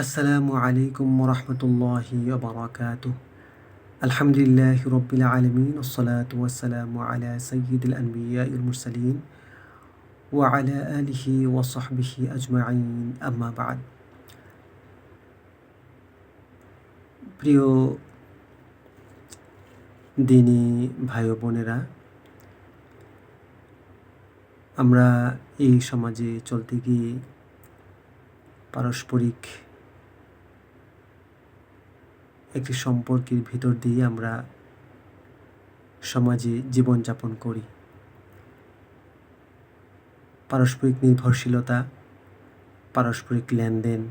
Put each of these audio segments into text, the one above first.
আসসালামু আলাইকুম ওরহমতুল্লাহি ওবরাকাতুহ। আলহামদুলিল্লাহ রব্বিল আলমিন ওসসালাতু ওয়াসসালামু আলা সাইয়্যিদিল আনবিয়া ওয়াল মুরসালিন ওয়া আলা আলিহি ওয়া সাহবিহি আজমাইন, আম্মা বা'দ। প্রিয় দিনী ভাই ও বোনেরা, আমরা এই সমাজে চলতে গিয়ে পারস্পরিক একটি সম্পর্কের ভিতর দিয়ে আমরা সমাজে জীবনযাপন করি। পারস্পরিক নির্ভরশীলতা, পারস্পরিক লেনদেন,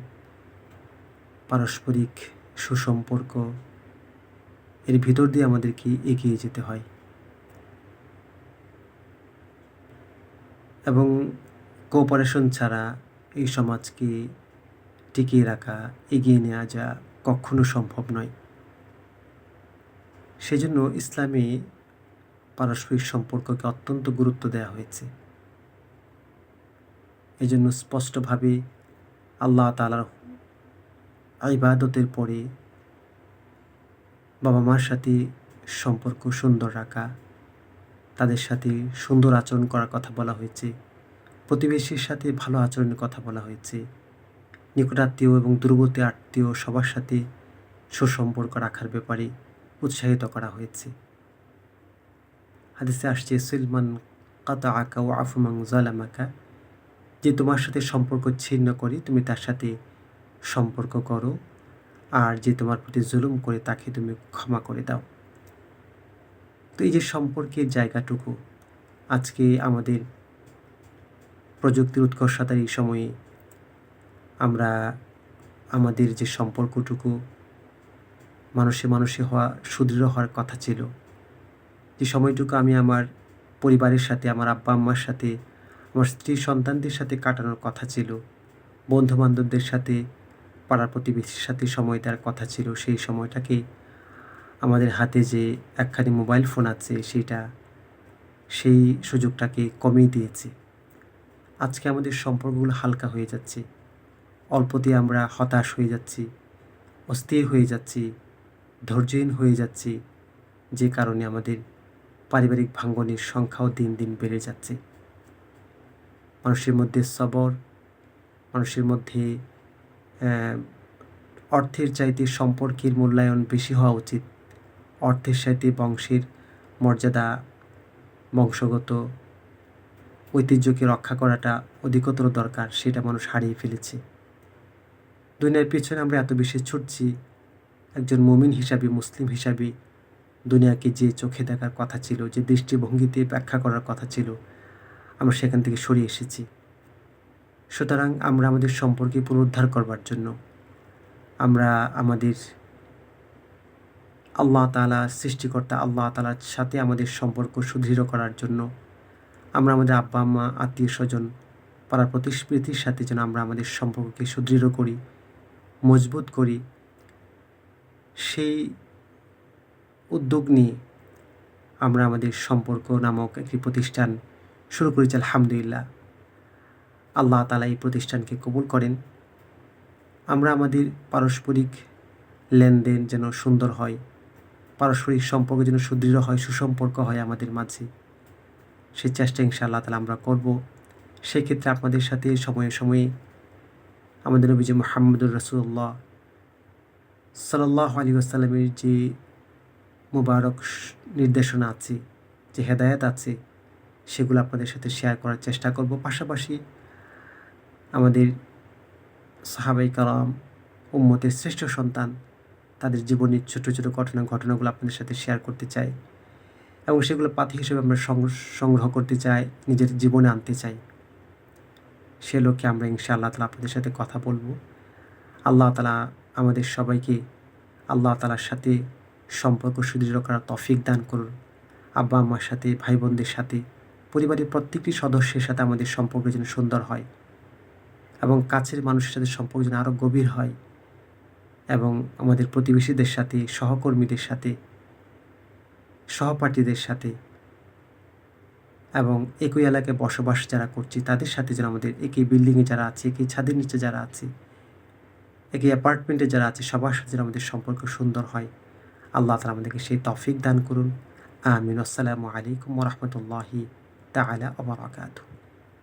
পারস্পরিক সুসম্পর্ক, এর ভিতর দিয়ে আমাদেরকে এগিয়ে যেতে হয় এবং কোঅপারেশন ছাড়া এই সমাজকে টিকিয়ে রাখা, এগিয়ে নেওয়া যা কখনো সম্ভব নয়। সেজন্য ইসলামে পারস্পরিক সম্পর্ককে অত্যন্ত গুরুত্ব দেওয়া হয়েছে। এজন্য স্পষ্টভাবে আল্লাহ তাআলার ইবাদতের পরে বাবা মার সাথে সম্পর্ক সুন্দর রাখা, তাদের সাথে সুন্দর আচরণ করার কথা বলা হয়েছে, প্রতিবেশীর সাথে ভালো আচরণের কথা বলা হয়েছে, নিকটাত্মীয় এবং দূরবর্তী আত্মীয় সবার সাথে সুসম্পর্ক রাখার ব্যাপারে উৎসাহিত করা হয়েছে। হাদিসে আসছে, সিলমান কাতাআকা ওয়া আফু মান যালামাকা, যে তোমার সাথে সম্পর্ক ছিন্ন করে তুমি তার সাথে সম্পর্ক করো, আর যে তোমার প্রতি জুলুম করে তাকে তুমি ক্ষমা করে দাও। তো এই যে সম্পর্কের জায়গাটুকু, আজকে আমাদের প্রযুক্তির উৎকর্ষতার এই সময়ে আমরা আমাদের যে সম্পর্কটুকু মানুষে মানুষে হওয়া, সুদৃঢ় হওয়ার কথা ছিল, যে সময়টুকু আমি আমার পরিবারের সাথে, আমার আব্বা আম্মার সাথে, আমার স্ত্রী সন্তানদের সাথে কাটানোর কথা ছিল, বন্ধুবান্ধবদের সাথে, পাড়ার প্রতিবেশীর সাথে সময় দেওয়ার কথা ছিল, সেই সময়টাকে আমাদের হাতে যে একখানি মোবাইল ফোন আছে সেই সুযোগটাকে কমিয়ে দিয়েছে। আজকে আমাদের সম্পর্কগুলো হালকা হয়ে যাচ্ছে, অল্পতে আমরা হতাশ হয়ে যাচ্ছি, অস্থির হয়ে যাচ্ছি, ধৈর্যহীন হয়ে যাচ্ছি, যে কারণে আমাদের পারিবারিক ভাঙ্গনের সংখ্যাও দিন দিন বেড়ে যাচ্ছে। মানুষের মধ্যে সবর, মানুষের মধ্যে অর্থের চাইতে সম্পর্কের মূল্যায়ন বেশি হওয়া উচিত। অর্থের সাথে বংশের মর্যাদা, বংশগত ঐতিহ্যকে রক্ষা করাটা অধিকতর দরকার, সেটা মানুষ হারিয়ে ফেলেছে। দুনিয়ার পিছনে আমরা এত বেশি ছুটছি, একজন মুমিন হিসাবে, মুসলিম হিসাবে দুনিয়াকে যে চোখে দেখার কথা ছিল, যে দৃষ্টিভঙ্গিতে ব্যাখ্যা করার কথা ছিল, আমরা সেখান থেকে সরে এসেছি। সুতরাং আমরা আমাদের সম্পর্কে পুনরুদ্ধার করবার জন্য, আমরা আমাদের আল্লাহ তাআলা, সৃষ্টিকর্তা আল্লাহ তাআলার সাথে আমাদের সম্পর্ক সুদৃঢ় করার জন্য, আমরা আমাদের আব্বা আম্মা, আত্মীয় স্বজন, পাড়ার প্রতিবেশীর সাথে যেন আমরা আমাদের সম্পর্ককে সুদৃঢ় করি, মজবুত করি, সেই উদ্যোগ নিয়ে আমরা আমাদের সম্পর্ক নামক একটি প্রতিষ্ঠান শুরু করেছি। আলহামদুলিল্লাহ, আল্লাহ তাআলা এই প্রতিষ্ঠানকে কবুল করেন। আমরা আমাদের পারস্পরিক লেনদেন যেন সুন্দর হয়, পারস্পরিক সম্পর্ক যেন সুদৃঢ় হয়, সুসম্পর্ক হয় আমাদের মাঝে, সেই চেষ্টা ইনশাআল্লাহ তাআলা আমরা করব। সেক্ষেত্রে আপনাদের সাথে সময়ে সময়ে আমাদের নবীজি মুহাম্মদুর রাসূলুল্লাহ সাল্লাল্লাহু আলাইহি ওয়াসাল্লামের যে মুবারক নির্দেশনা আছে, যে হেদায়েত আছে, সেগুলো আপনাদের সাথে শেয়ার করার চেষ্টা করব। পাশাপাশি আমাদের সাহাবায়ে কেরাম, উম্মতের শ্রেষ্ঠ সন্তান, তাদের জীবনের ছোট ছোট ঘটনাগুলো আপনাদের সাথে শেয়ার করতে চাই এবং সেগুলো পাথী হিসেবে আমরা সংগ্রহ করতে চাই, নিজের জীবনে আনতে চাই। সে লক্ষ্যে আমরা ইনশাআল্লাহ তাআলা আপনাদের সাথে কথা বলবো। আল্লাহ তাআলা আমাদের সবাইকে আল্লাহ তাআলার সাথে সম্পর্ক সুদৃঢ় করার তৌফিক দান করুন। আব্বা আম্মার সাথে, ভাই বোনদের সাথে, পরিবারের প্রত্যেকটি সদস্যের সাথে আমাদের সম্পর্ক যেন সুন্দর হয় এবং কাছের মানুষের সাথে সম্পর্ক যেন আরও গভীর হয় এবং আমাদের প্রতিবেশীদের সাথে, সহকর্মীদের সাথে, সহপাঠীদের সাথে এবং একই এলাকায় বসবাস যারা করছি তাদের সাথে যেন আমাদের একই বিল্ডিংয়ে যারা আছে, একই ছাদের নিচে যারা আছে, একই অ্যাপার্টমেন্টে যারা আছে সবার সাথে যেন আমাদের সম্পর্ক সুন্দর হয়। আল্লাহ তাআলা আমাদেরকে সেই তৌফিক দান করুন। আমিন। আসসালামু আলাইকুম ওয়া রাহমাতুল্লাহি তাআলা ওয়া বারাকাতুহু।